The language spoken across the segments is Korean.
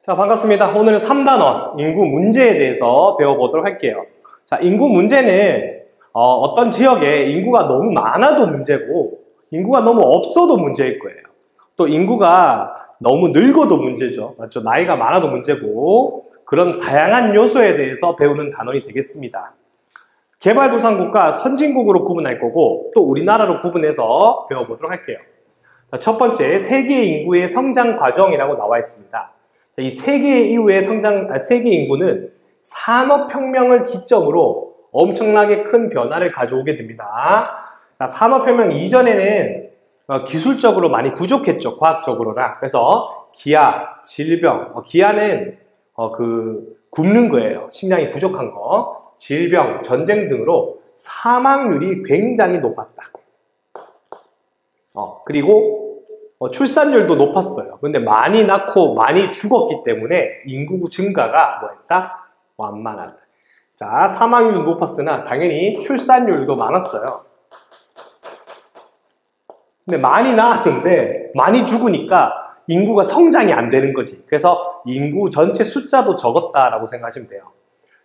자, 반갑습니다. 오늘은 3단원 인구 문제에 대해서 배워보도록 할게요. 자, 인구 문제는 어떤 지역에 인구가 너무 많아도 문제고 인구가 너무 없어도 문제일 거예요. 또 인구가 너무 늙어도 문제죠. 맞죠? 나이가 많아도 문제고 그런 다양한 요소에 대해서 배우는 단원이 되겠습니다. 개발도상국과 선진국으로 구분할 거고 또 우리나라로 구분해서 배워보도록 할게요. 자, 첫 번째, 세계 인구의 성장 과정이라고 나와 있습니다. 이 세계 이후의 세계 인구는 산업혁명을 기점으로 엄청나게 큰 변화를 가져오게 됩니다. 산업혁명 이전에는 기술적으로 많이 부족했죠. 과학적으로나. 그래서 기아, 질병, 기아는 굶는 거예요. 식량이 부족한 거. 질병, 전쟁 등으로 사망률이 굉장히 높았다. 그리고 출산율도 높았어요. 근데 많이 낳고 많이 죽었기 때문에 인구 증가가 뭐였다? 완만하다. 자, 사망률도 높았으나 당연히 출산율도 많았어요. 근데 많이 낳았는데 많이 죽으니까 인구가 성장이 안 되는 거지. 그래서 인구 전체 숫자도 적었다라고 생각하시면 돼요.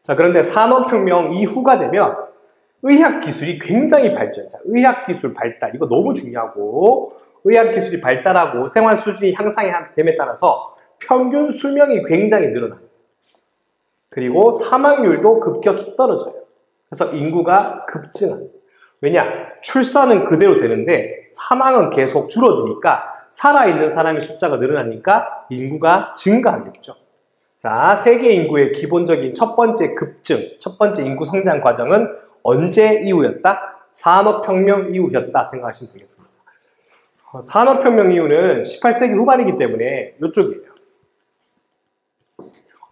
자, 그런데 산업혁명 이후가 되면 의학기술이 굉장히 발전. 자, 의학기술 발달, 이거 너무 중요하고 의학기술이 발달하고 생활 수준이 향상됨에 따라서 평균 수명이 굉장히 늘어나요. 그리고 사망률도 급격히 떨어져요. 그래서 인구가 급증합니다. 왜냐? 출산은 그대로 되는데 사망은 계속 줄어드니까 살아있는 사람의 숫자가 늘어나니까 인구가 증가하겠죠. 자, 세계 인구의 기본적인 첫 번째 급증, 첫 번째 인구 성장 과정은 언제 이후였다? 산업혁명 이후였다 생각하시면 되겠습니다. 산업혁명 이후는 18세기 후반이기 때문에 이쪽이에요.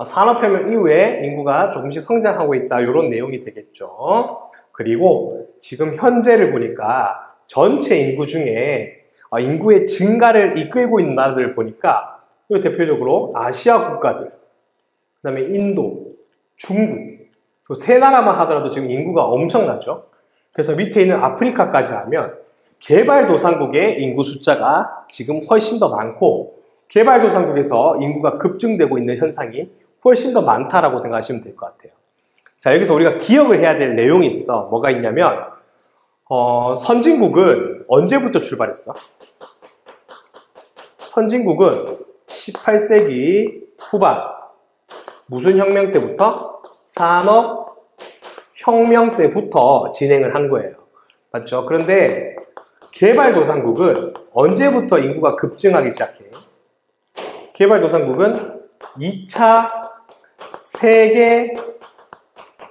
산업혁명 이후에 인구가 조금씩 성장하고 있다, 이런 내용이 되겠죠. 그리고 지금 현재를 보니까 전체 인구 중에 인구의 증가를 이끌고 있는 나라들을 보니까 대표적으로 아시아 국가들, 그 다음에 인도, 중국, 세 나라만 하더라도 지금 인구가 엄청나죠. 그래서 밑에 있는 아프리카까지 하면 개발도상국의 인구 숫자가 지금 훨씬 더 많고 개발도상국에서 인구가 급증되고 있는 현상이 훨씬 더 많다라고 생각하시면 될 것 같아요. 자, 여기서 우리가 기억을 해야 될 내용이 있어. 뭐가 있냐면 선진국은 언제부터 출발했어? 선진국은 18세기 후반 무슨 혁명 때부터? 산업혁명 때부터 진행을 한 거예요. 맞죠? 그런데 개발도상국은 언제부터 인구가 급증하기 시작해? 개발도상국은 2차 세계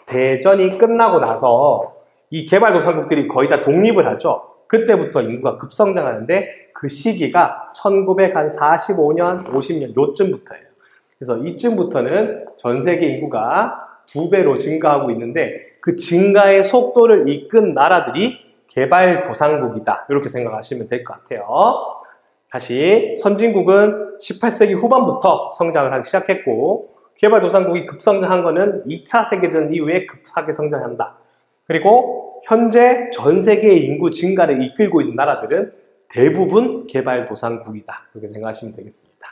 대전이 끝나고 나서 이 개발도상국들이 거의 다 독립을 하죠. 그때부터 인구가 급성장하는데 그 시기가 1945년, 50년 요쯤부터예요. 그래서 이쯤부터는 전 세계 인구가 2배로 증가하고 있는데 그 증가의 속도를 이끈 나라들이 개발도상국이다. 이렇게 생각하시면 될 것 같아요. 다시 선진국은 18세기 후반부터 성장을 하기 시작했고 개발도상국이 급성장한 거는 2차 세계대전 이후에 급하게 성장한다. 그리고 현재 전 세계의 인구 증가를 이끌고 있는 나라들은 대부분 개발도상국이다. 이렇게 생각하시면 되겠습니다.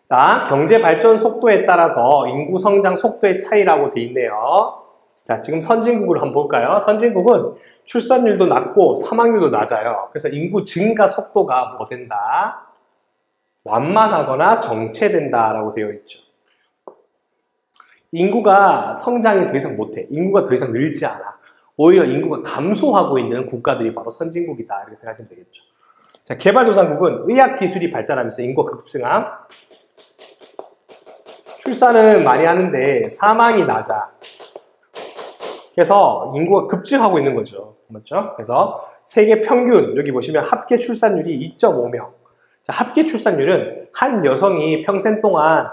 자, 경제 발전 속도에 따라서 인구 성장 속도의 차이라고 되어 있네요. 자, 지금 선진국을 한번 볼까요? 선진국은 출산율도 낮고 사망률도 낮아요. 그래서 인구 증가 속도가 뭐 된다? 완만하거나 정체된다라고 되어 있죠. 인구가 성장이 더 이상 못해. 인구가 더 이상 늘지 않아. 오히려 인구가 감소하고 있는 국가들이 바로 선진국이다. 이렇게 생각하시면 되겠죠. 자, 개발도상국은 의학기술이 발달하면서 인구가 급증함. 출산은 많이 하는데 사망이 낮아. 그래서 인구가 급증하고 있는 거죠. 맞죠? 그래서 세계 평균, 여기 보시면 합계 출산율이 2.5명. 자, 합계 출산율은 한 여성이 평생 동안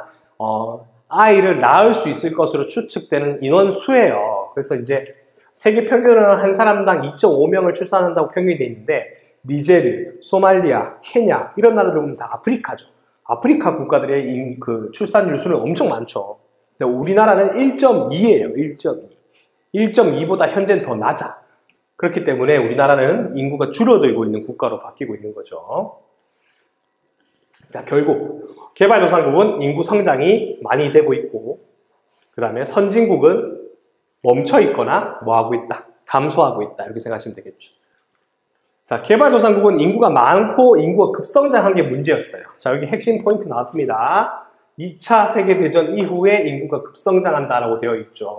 아이를 낳을 수 있을 것으로 추측되는 인원수예요. 그래서 이제 세계 평균은 한 사람당 2.5명을 출산한다고 평균이 되어 있는데 니제르, 소말리아, 케냐 이런 나라들 보면 다 아프리카죠. 아프리카 국가들의 출산율 수는 엄청 많죠. 근데 우리나라는 1.2예요. 1.2. 1.2보다 현재는 더 낮아. 그렇기 때문에 우리나라는 인구가 줄어들고 있는 국가로 바뀌고 있는 거죠. 자, 결국 개발도상국은 인구 성장이 많이 되고 있고, 그 다음에 선진국은 멈춰 있거나 뭐 하고 있다? 감소하고 있다. 이렇게 생각하시면 되겠죠. 자, 개발도상국은 인구가 많고 인구가 급성장한 게 문제였어요. 자, 여기 핵심 포인트 나왔습니다. 2차 세계대전 이후에 인구가 급성장한다라고 되어 있죠.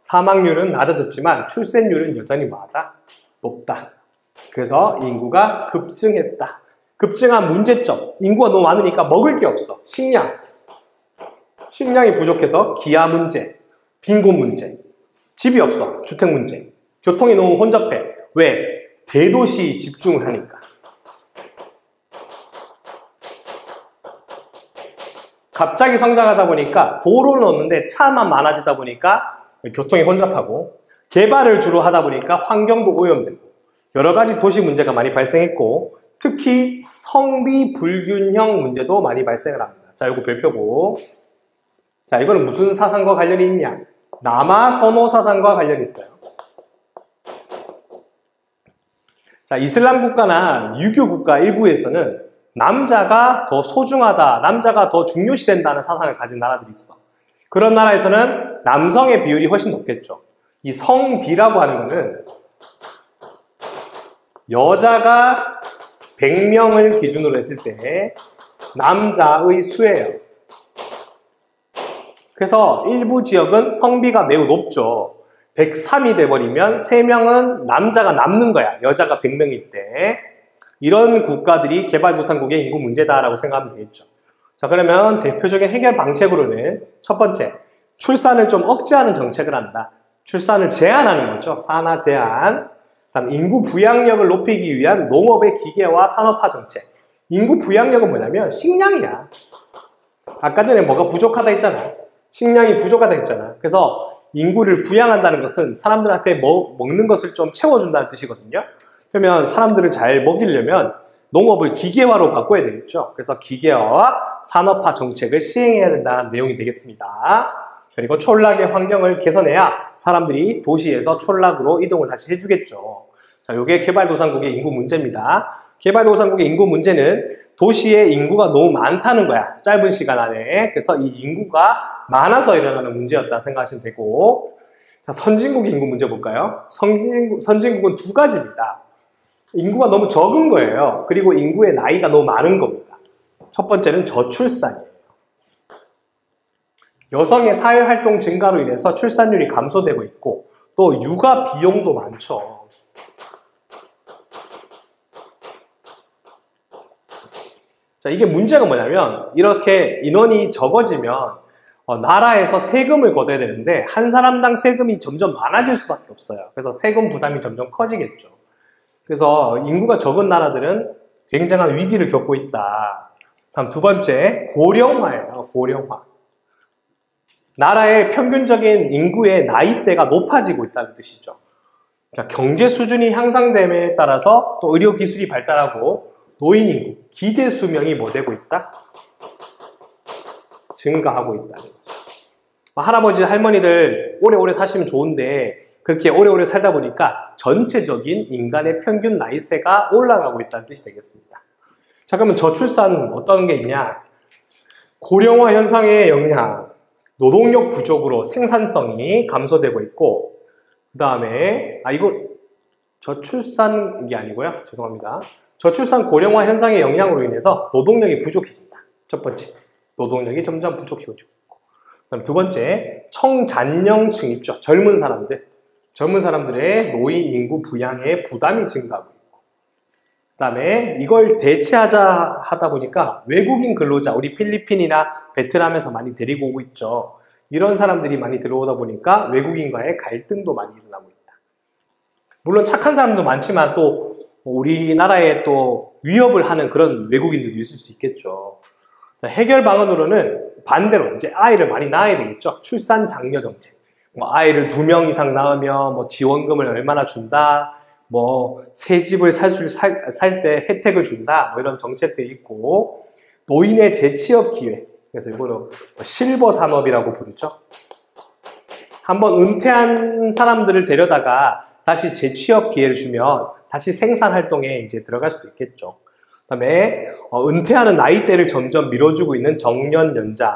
사망률은 낮아졌지만 출생률은 여전히 뭐하다? 높다. 그래서 인구가 급증했다. 급증한 문제점. 인구가 너무 많으니까 먹을 게 없어. 식량이 부족해서 기아 문제, 빈곤 문제, 집이 없어. 주택 문제, 교통이 너무 혼잡해. 왜? 대도시 집중을 하니까. 갑자기 성장하다 보니까 도로는 없는데 차만 많아지다 보니까 교통이 혼잡하고, 개발을 주로 하다 보니까 환경도 오염되고 여러 가지 도시 문제가 많이 발생했고, 특히 성비 불균형 문제도 많이 발생을 합니다. 자, 이거 별표고. 자, 이거는 무슨 사상과 관련이 있냐? 남아 선호 사상과 관련이 있어요. 자, 이슬람 국가나 유교 국가 일부에서는 남자가 더 소중하다, 남자가 더 중요시된다는 사상을 가진 나라들이 있어. 그런 나라에서는 남성의 비율이 훨씬 높겠죠. 이 성비라고 하는 거는 여자가 100명을 기준으로 했을 때 남자의 수예요. 그래서 일부 지역은 성비가 매우 높죠. 103이 돼버리면 3명은 남자가 남는 거야. 여자가 100명일 때. 이런 국가들이 개발도상국의 인구 문제다라고 생각하면 되겠죠. 자, 그러면 대표적인 해결 방책으로는 첫 번째, 출산을 좀 억제하는 정책을 한다. 출산을 제한하는 거죠. 산하 제한. 다음, 인구 부양력을 높이기 위한 농업의 기계화 산업화 정책. 인구 부양력은 뭐냐면 식량이야. 아까 전에 뭐가 부족하다 했잖아. 식량이 부족하다 했잖아. 그래서 인구를 부양한다는 것은 사람들한테 먹는 것을 좀 채워준다는 뜻이거든요. 그러면 사람들을 잘 먹이려면 농업을 기계화로 바꿔야 되겠죠. 그래서 기계화와 산업화 정책을 시행해야 된다는 내용이 되겠습니다. 그리고 촌락의 환경을 개선해야 사람들이 도시에서 촌락으로 이동을 다시 해주겠죠. 자, 이게 개발도상국의 인구 문제입니다. 개발도상국의 인구 문제는 도시의 인구가 너무 많다는 거야. 짧은 시간 안에. 그래서 이 인구가 많아서 일어나는 문제였다 생각하시면 되고, 자, 선진국의 인구 문제 볼까요? 선진국은 두 가지입니다. 인구가 너무 적은 거예요. 그리고 인구의 나이가 너무 많은 겁니다. 첫 번째는 저출산이에요. 여성의 사회활동 증가로 인해서 출산율이 감소되고 있고, 또 육아 비용도 많죠. 자, 이게 문제가 뭐냐면 이렇게 인원이 적어지면 나라에서 세금을 걷어야 되는데 한 사람당 세금이 점점 많아질 수밖에 없어요. 그래서 세금 부담이 점점 커지겠죠. 그래서 인구가 적은 나라들은 굉장한 위기를 겪고 있다. 다음 두 번째, 고령화예요. 고령화. 나라의 평균적인 인구의 나이대가 높아지고 있다는 뜻이죠. 자, 경제 수준이 향상됨에 따라서 또 의료 기술이 발달하고 노인 인구, 기대 수명이 뭐 되고 있다? 증가하고 있다는 거죠. 할아버지, 할머니들 오래오래 사시면 좋은데 그렇게 오래오래 살다 보니까 전체적인 인간의 평균 나이세가 올라가고 있다는 뜻이 되겠습니다. 자, 그러면 저출산 어떤 게 있냐? 고령화 현상의 영향, 노동력 부족으로 생산성이 감소되고 있고, 그 다음에 이거 저출산이 아니고요. 죄송합니다. 저출산 고령화 현상의 영향으로 인해서 노동력이 부족해진다. 첫 번째, 노동력이 점점 부족해지고 있고, 그다음 두 번째, 청잔령층 있죠. 젊은 사람들의 노인 인구 부양에 부담이 증가하고 있고, 그 다음에 이걸 대체하자 하다 보니까 외국인 근로자, 우리 필리핀이나 베트남에서 많이 데리고 오고 있죠. 이런 사람들이 많이 들어오다 보니까 외국인과의 갈등도 많이 일어나고 있다. 물론 착한 사람도 많지만 또 우리나라에 또 위협을 하는 그런 외국인들도 있을 수 있겠죠. 해결 방안으로는 반대로 이제 아이를 많이 낳아야 되겠죠. 출산 장려 정책. 아이를 2명 이상 낳으면 지원금을 얼마나 준다, 새 집을 살 때 혜택을 준다, 이런 정책들이 있고, 노인의 재취업 기회. 그래서 이거는 실버 산업이라고 부르죠. 한번 은퇴한 사람들을 데려다가 다시 재취업 기회를 주면 다시 생산 활동에 이제 들어갈 수도 있겠죠. 그다음에 은퇴하는 나이대를 점점 밀어주고 있는 정년 연장,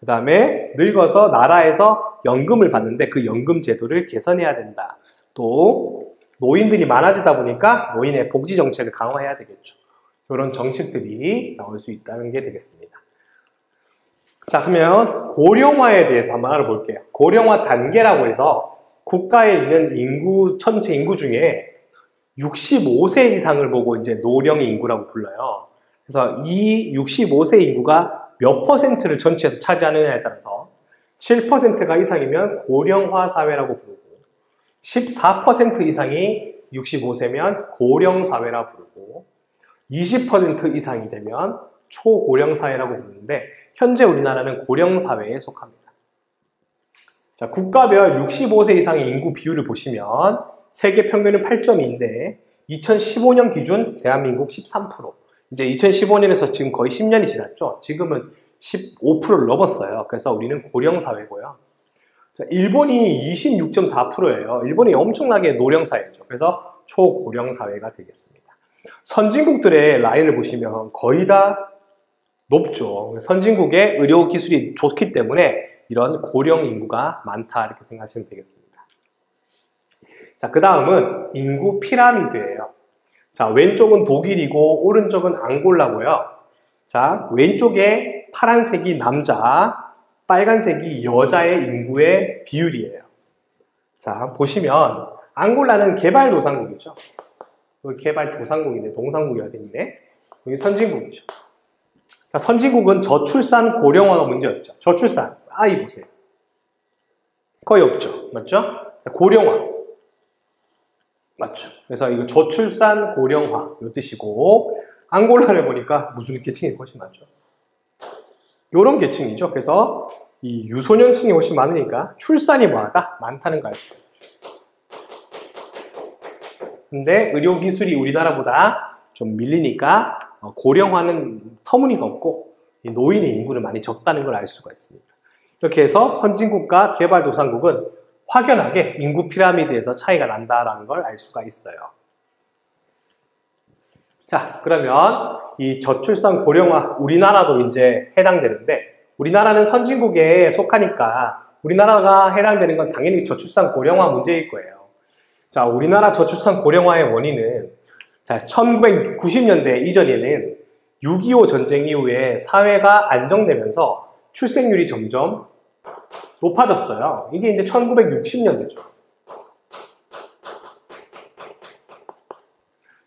그다음에 늙어서 나라에서 연금을 받는데 그 연금 제도를 개선해야 된다. 또 노인들이 많아지다 보니까 노인의 복지 정책을 강화해야 되겠죠. 이런 정책들이 나올 수 있다는 게 되겠습니다. 자, 그러면 고령화에 대해서 한번 알아볼게요. 고령화 단계라고 해서 국가에 있는 인구, 전체 인구 중에 65세 이상을 보고 이제 노령 인구라고 불러요. 그래서 이 65세 인구가 몇 퍼센트를 전체에서 차지하느냐에 따라서 7%가 이상이면 고령화 사회라고 부르고 14% 이상이 65세면 고령 사회라 부르고 20% 이상이 되면 초고령 사회라고 부르는데 현재 우리나라는 고령 사회에 속합니다. 자, 국가별 65세 이상의 인구 비율을 보시면 세계 평균은 8.2인데 2015년 기준 대한민국 13%. 이제 2015년에서 지금 거의 10년이 지났죠. 지금은 15%를 넘었어요. 그래서 우리는 고령 사회고요. 자, 일본이 26.4%예요. 일본이 엄청나게 노령 사회죠. 그래서 초고령 사회가 되겠습니다. 선진국들의 라인을 보시면 거의 다 높죠. 선진국의 의료 기술이 좋기 때문에 이런 고령 인구가 많다 이렇게 생각하시면 되겠습니다. 자, 그 다음은 인구 피라미드예요. 자, 왼쪽은 독일이고 오른쪽은 앙골라고요. 자, 왼쪽에 파란색이 남자, 빨간색이 여자의 인구의 비율이에요. 자, 보시면 앙골라는 개발도상국이죠. 여기 개발도상국인데 동상국이 어디 있네? 여기 선진국이죠. 자, 선진국은 저출산 고령화가 문제였죠. 저출산, 아이 보세요. 거의 없죠. 맞죠? 자, 고령화. 맞죠. 그래서 이거 저출산 고령화 이 뜻이고 앙골라를 보니까 무슨 계층이 훨씬 많죠. 요런 계층이죠. 그래서 이 유소년층이 훨씬 많으니까 출산이 뭐하다? 많다는 걸 알 수가 있죠. 근데 의료기술이 우리나라보다 좀 밀리니까 고령화는 터무니가 없고 노인의 인구는 많이 적다는 걸 알 수가 있습니다. 이렇게 해서 선진국과 개발도상국은 확연하게 인구 피라미드에서 차이가 난다라는 걸 알 수가 있어요. 자, 그러면 이 저출산 고령화 우리나라도 이제 해당되는데 우리나라는 선진국에 속하니까 우리나라가 해당되는 건 당연히 저출산 고령화 문제일 거예요. 자, 우리나라 저출산 고령화의 원인은 자, 1990년대 이전에는 6.25 전쟁 이후에 사회가 안정되면서 출생률이 점점 높아졌어요. 이게 이제 1960년대죠.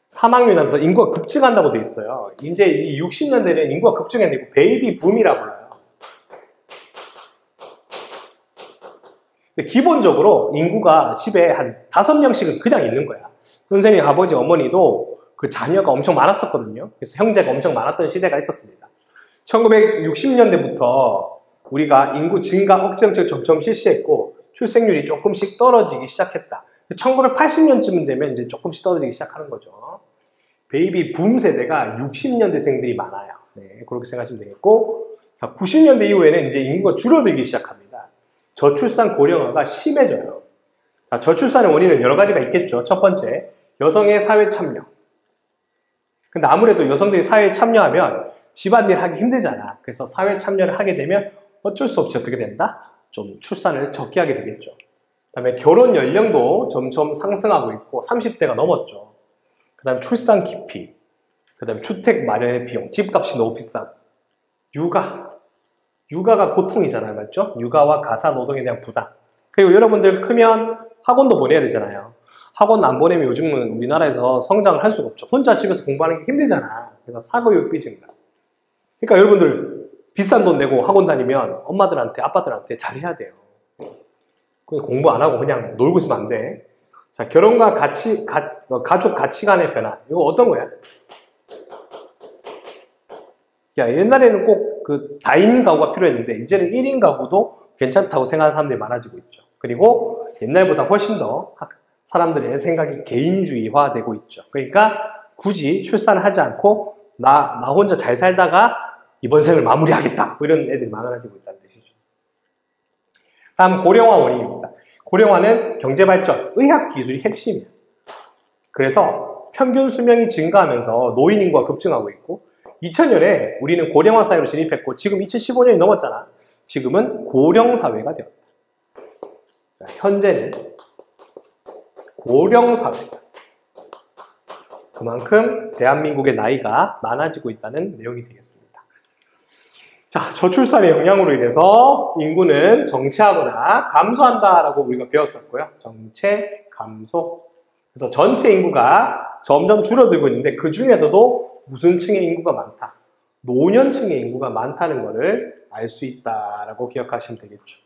사망률이 나서 인구가 급증한다고 돼 있어요. 이제 이 60년대는 인구가 급증했는데 베이비 붐이라고 불러요. 근데 기본적으로 인구가 집에 한 5명씩은 그냥 있는 거야. 선생님 아버지 어머니도 그 자녀가 엄청 많았었거든요. 그래서 형제가 엄청 많았던 시대가 있었습니다. 1960년대부터 우리가 인구 증가 억제 정책을 점점 실시했고 출생률이 조금씩 떨어지기 시작했다. 1980년쯤 되면 이제 조금씩 떨어지기 시작하는 거죠. 베이비 붐 세대가 60년대생들이 많아요. 네, 그렇게 생각하시면 되겠고, 자, 90년대 이후에는 이제 인구가 줄어들기 시작합니다. 저출산 고령화가 심해져요. 자, 저출산의 원인은 여러 가지가 있겠죠. 첫 번째, 여성의 사회 참여. 근데 아무래도 여성들이 사회에 참여하면 집안일 하기 힘들잖아. 그래서 사회 참여를 하게 되면 어쩔 수 없이 어떻게 된다? 좀 출산을 적게 하게 되겠죠. 그 다음에 결혼 연령도 점점 상승하고 있고 30대가 넘었죠. 그 다음에 출산 기피, 그 다음에 주택 마련의 비용, 집값이 너무 비싸고 육아가 고통이잖아요. 맞죠? 육아와 가사 노동에 대한 부담. 그리고 여러분들 크면 학원도 보내야 되잖아요. 학원 안 보내면 요즘은 우리나라에서 성장을 할 수가 없죠. 혼자 집에서 공부하는 게 힘들잖아. 그래서 사교육비 증가. 그러니까 여러분들 비싼 돈 내고 학원 다니면 엄마들한테, 아빠들한테 잘해야 돼요. 그냥 공부 안 하고 그냥 놀고 있으면 안 돼. 자, 결혼과 가족 가치관의 변화. 이거 어떤 거야? 야, 옛날에는 꼭 그 다인 가구가 필요했는데 이제는 1인 가구도 괜찮다고 생각하는 사람들이 많아지고 있죠. 그리고 옛날보다 훨씬 더 사람들의 생각이 개인주의화되고 있죠. 그러니까 굳이 출산을 하지 않고 나 혼자 잘 살다가 이번 생을 마무리하겠다. 뭐 이런 애들이 많아지고 있다는 뜻이죠. 다음 고령화 원인입니다. 고령화는 경제발전, 의학기술이 핵심이에요. 그래서 평균 수명이 증가하면서 노인 인구가 급증하고 있고 2000년에 우리는 고령화 사회로 진입했고 지금 2015년이 넘었잖아. 지금은 고령 사회가 되었다. 현재는 고령 사회다. 그만큼 대한민국의 나이가 많아지고 있다는 내용이 되겠습니다. 자, 저출산의 영향으로 인해서 인구는 정체하거나 감소한다라고 우리가 배웠었고요. 정체, 감소. 그래서 전체 인구가 점점 줄어들고 있는데 그 중에서도 무슨 층의 인구가 많다? 노년층의 인구가 많다는 것을 알 수 있다라고 기억하시면 되겠죠.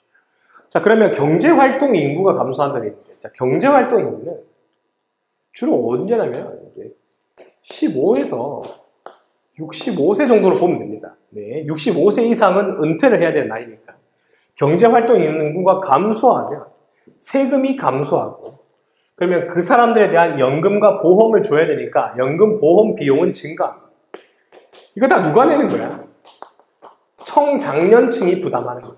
자, 그러면 경제활동 인구가 감소한다고 했는데, 자, 경제활동 인구는 주로 언제냐면, 이제 15에서 65세 정도로 보면 됩니다. 네, 65세 이상은 은퇴를 해야 되는 나이니까. 경제활동 인구가 감소하면 세금이 감소하고, 그러면 그 사람들에 대한 연금과 보험을 줘야 되니까 연금 보험 비용은 증가합니다. 이거 다 누가 내는 거야? 청장년층이 부담하는 거예요.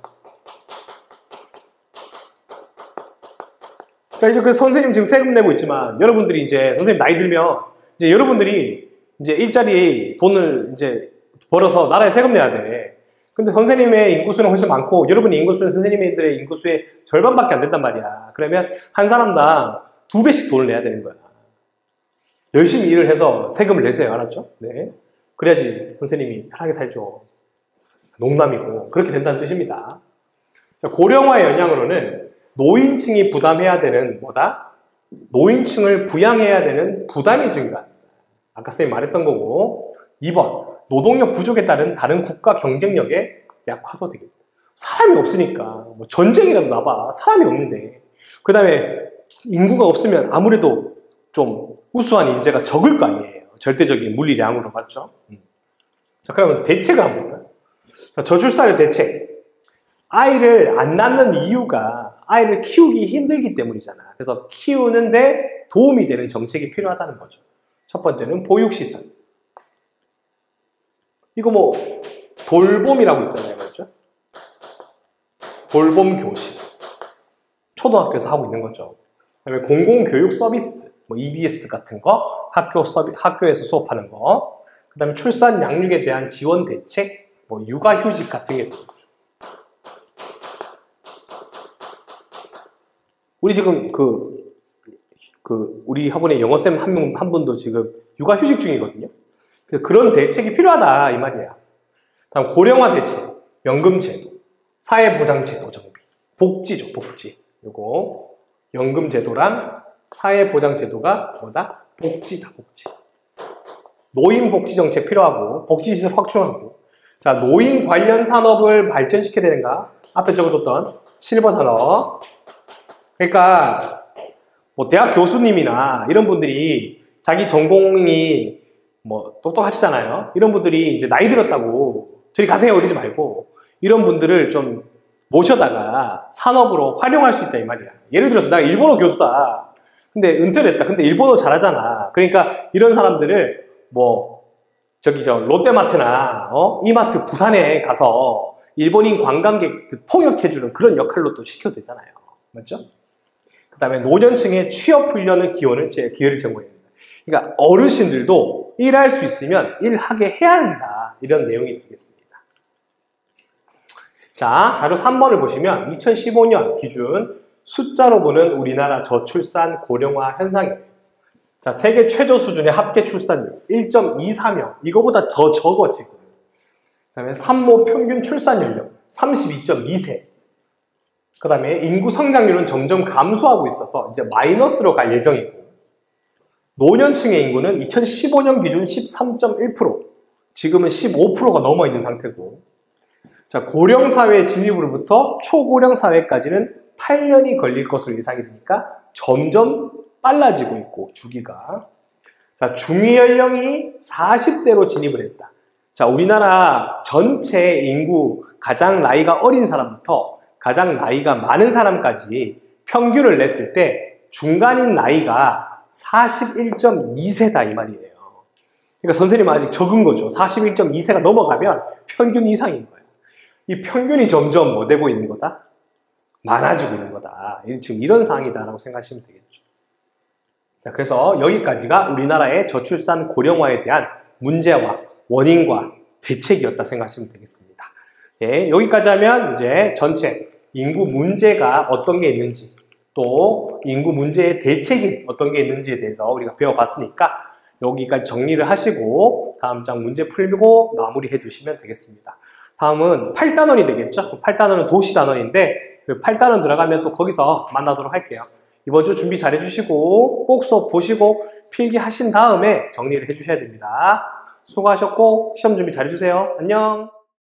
자, 이제 그 선생님 지금 세금 내고 있지만 여러분들이 이제 선생님 나이 들면 이제 여러분들이 이제 일자리 돈을 이제 벌어서 나라에 세금 내야 돼. 근데 선생님의 인구수는 훨씬 많고 여러분의 인구수는 선생님들의 인구수의 절반밖에 안 된단 말이야. 그러면 한 사람당 2배씩 돈을 내야 되는 거야. 열심히 일을 해서 세금을 내세요. 알았죠? 네. 그래야지 선생님이 편하게 살죠. 농담이고 그렇게 된다는 뜻입니다. 고령화의 영향으로는 노인층이 부담해야 되는 뭐다? 노인층을 부양해야 되는 부담이 증가합니다. 아까 선생님 말했던 거고 2번 노동력 부족에 따른 다른 국가 경쟁력의 약화도 되겠다. 사람이 없으니까 뭐 전쟁이라도 나봐. 사람이 없는데 그 다음에 인구가 없으면 아무래도 좀 우수한 인재가 적을 거 아니에요. 절대적인 물리량으로 맞죠? 자, 그러면 대책을 한번 볼까요? 자, 저출산의 대책. 아이를 안 낳는 이유가 아이를 키우기 힘들기 때문이잖아. 그래서 키우는데 도움이 되는 정책이 필요하다는 거죠. 첫 번째는 보육시설. 이거 뭐 돌봄이라고 있잖아요. 맞죠? 돌봄교실. 초등학교에서 하고 있는 거죠. 그다음에 공공교육 서비스, 뭐 EBS 같은 거, 학교에서 수업하는 거. 그 다음에 출산 양육에 대한 지원 대책, 뭐 육아휴직 같은 게 되는 거죠. 우리 지금 우리 학원에 영어쌤 한 분도 지금 육아휴직 중이거든요. 그런 대책이 필요하다 이 말이야. 다음 고령화 대책, 연금제도, 사회보장제도 정비, 복지죠, 복지. 요거 연금제도랑 사회보장제도가 뭐다? 복지다, 복지. 노인복지 정책 필요하고 복지시설 확충하고. 자, 노인 관련 산업을 발전시켜야 되는가? 앞에 적어줬던 실버 산업. 그러니까 뭐 대학 교수님이나 이런 분들이 자기 전공이 뭐 똑똑하시잖아요. 이런 분들이 이제 나이 들었다고 저리 가세요 이러지 말고 이런 분들을 좀 모셔다가 산업으로 활용할 수 있다 이 말이야. 예를 들어서 나 일본어 교수다. 근데 은퇴를 했다. 근데 일본어 잘하잖아. 그러니까 이런 사람들을 뭐 롯데마트나 이마트 부산에 가서 일본인 관광객들 통역해주는 그런 역할로 또 시켜도 되잖아요. 맞죠? 그 다음에 노년층의 취업 훈련을 기회를 제공해야 됩니다. 그러니까 어르신들도 일할 수 있으면 일하게 해야 한다. 이런 내용이 되겠습니다. 자, 자료 3번을 보시면 2015년 기준 숫자로 보는 우리나라 저출산 고령화 현상이에요. 자, 세계 최저 수준의 합계 출산율 1.24명. 이거보다 더 적어 지금. 그 다음에 산모 평균 출산 연령 32.2세. 그 다음에 인구 성장률은 점점 감소하고 있어서 이제 마이너스로 갈 예정이고, 노년층의 인구는 2015년 기준 13.1%, 지금은 15%가 넘어 있는 상태고, 자, 고령 사회 진입으로부터 초고령 사회까지는 8년이 걸릴 것으로 예상이 되니까 점점 빨라지고 있고, 주기가. 자, 중위 연령이 40대로 진입을 했다. 자, 우리나라 전체 인구 가장 나이가 어린 사람부터 가장 나이가 많은 사람까지 평균을 냈을 때 중간인 나이가 41.2세다 이 말이에요. 그러니까 선생님은 아직 적은 거죠. 41.2세가 넘어가면 평균 이상인 거예요. 이 평균이 점점 뭐 되고 있는 거다? 많아지고 있는 거다. 지금 이런 상황이다라고 생각하시면 되겠죠. 자, 그래서 여기까지가 우리나라의 저출산 고령화에 대한 문제와 원인과 대책이었다 생각하시면 되겠습니다. 예, 여기까지 하면 이제 전체 인구 문제가 어떤 게 있는지 또 인구 문제의 대책이 어떤 게 있는지에 대해서 우리가 배워봤으니까 여기까지 정리를 하시고 다음 장 문제 풀고 마무리해 두시면 되겠습니다. 다음은 8단원이 되겠죠? 8단원은 도시단원인데 8단원 들어가면 또 거기서 만나도록 할게요. 이번 주 준비 잘 해주시고 꼭 수업 보시고 필기하신 다음에 정리를 해주셔야 됩니다. 수고하셨고 시험 준비 잘 해주세요. 안녕.